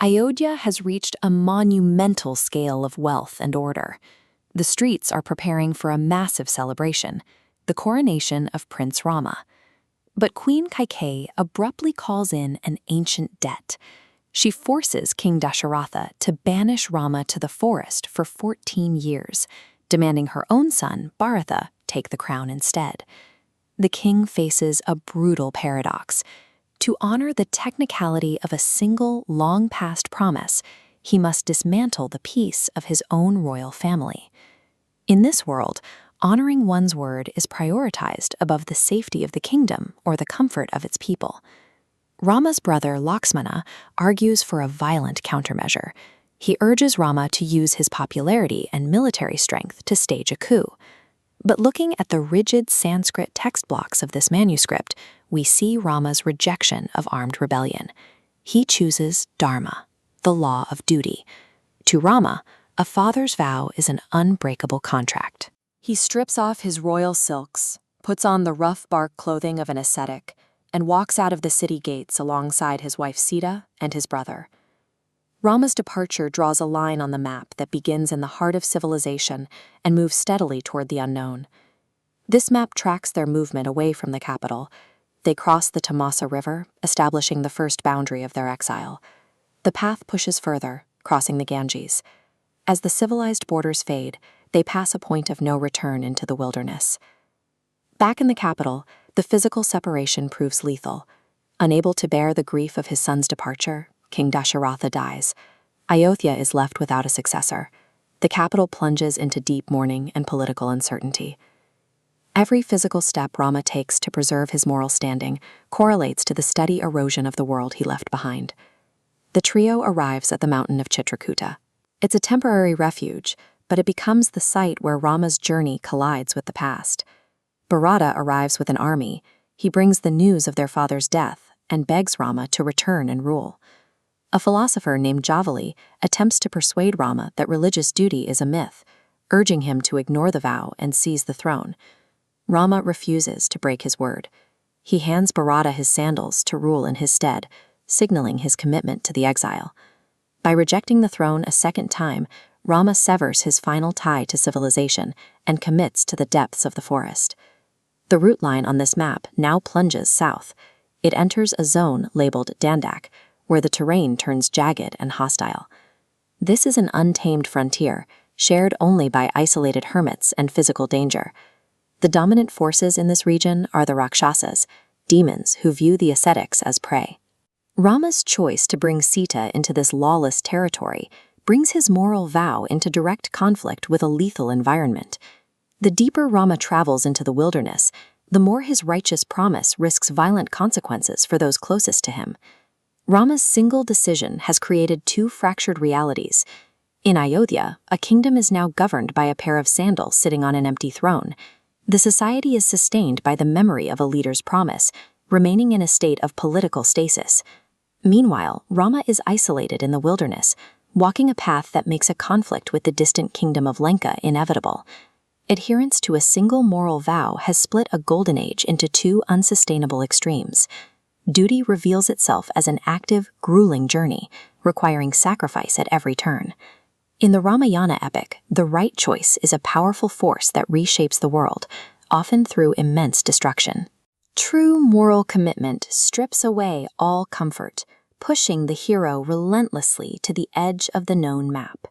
Ayodhya has reached a monumental scale of wealth and order. The streets are preparing for a massive celebration, the coronation of Prince Rama. But Queen Kaikeyi abruptly calls in an ancient debt. She forces King Dasharatha to banish Rama to the forest for 14 years, demanding her own son, Bharatha, take the crown instead. The king faces a brutal paradox. To honor the technicality of a single, long-past promise, he must dismantle the peace of his own royal family. In this world, honoring one's word is prioritized above the safety of the kingdom or the comfort of its people. Rama's brother Lakshmana argues for a violent countermeasure. He urges Rama to use his popularity and military strength to stage a coup. But looking at the rigid Sanskrit text blocks of this manuscript, we see Rama's rejection of armed rebellion. He chooses dharma, the law of duty. To Rama, a father's vow is an unbreakable contract. He strips off his royal silks, puts on the rough bark clothing of an ascetic, and walks out of the city gates alongside his wife Sita and his brother. Rama's departure draws a line on the map that begins in the heart of civilization and moves steadily toward the unknown. This map tracks their movement away from the capital. They cross the Tamasa River, establishing the first boundary of their exile. The path pushes further, crossing the Ganges. As the civilized borders fade, they pass a point of no return into the wilderness. Back in the capital, the physical separation proves lethal. Unable to bear the grief of his son's departure, King Dasharatha dies. Ayodhya is left without a successor. The capital plunges into deep mourning and political uncertainty. Every physical step Rama takes to preserve his moral standing correlates to the steady erosion of the world he left behind. The trio arrives at the mountain of Chitrakuta. It's a temporary refuge, but it becomes the site where Rama's journey collides with the past. Bharata arrives with an army. He brings the news of their father's death and begs Rama to return and rule. A philosopher named Javali attempts to persuade Rama that religious duty is a myth, urging him to ignore the vow and seize the throne. Rama refuses to break his word. He hands Bharata his sandals to rule in his stead, signaling his commitment to the exile. By rejecting the throne a second time, Rama severs his final tie to civilization and commits to the depths of the forest. The route line on this map now plunges south. It enters a zone labeled Dandak, where the terrain turns jagged and hostile. This is an untamed frontier, shared only by isolated hermits and physical danger. The dominant forces in this region are the Rakshasas, demons who view the ascetics as prey. Rama's choice to bring Sita into this lawless territory brings his moral vow into direct conflict with a lethal environment. The deeper Rama travels into the wilderness, the more his righteous promise risks violent consequences for those closest to him. Rama's single decision has created two fractured realities. In Ayodhya, a kingdom is now governed by a pair of sandals sitting on an empty throne. The society is sustained by the memory of a leader's promise, remaining in a state of political stasis. Meanwhile, Rama is isolated in the wilderness, walking a path that makes a conflict with the distant kingdom of Lanka inevitable. Adherence to a single moral vow has split a golden age into two unsustainable extremes. Duty reveals itself as an active, grueling journey, requiring sacrifice at every turn. In the Ramayana epic, the right choice is a powerful force that reshapes the world, often through immense destruction. True moral commitment strips away all comfort, pushing the hero relentlessly to the edge of the known map.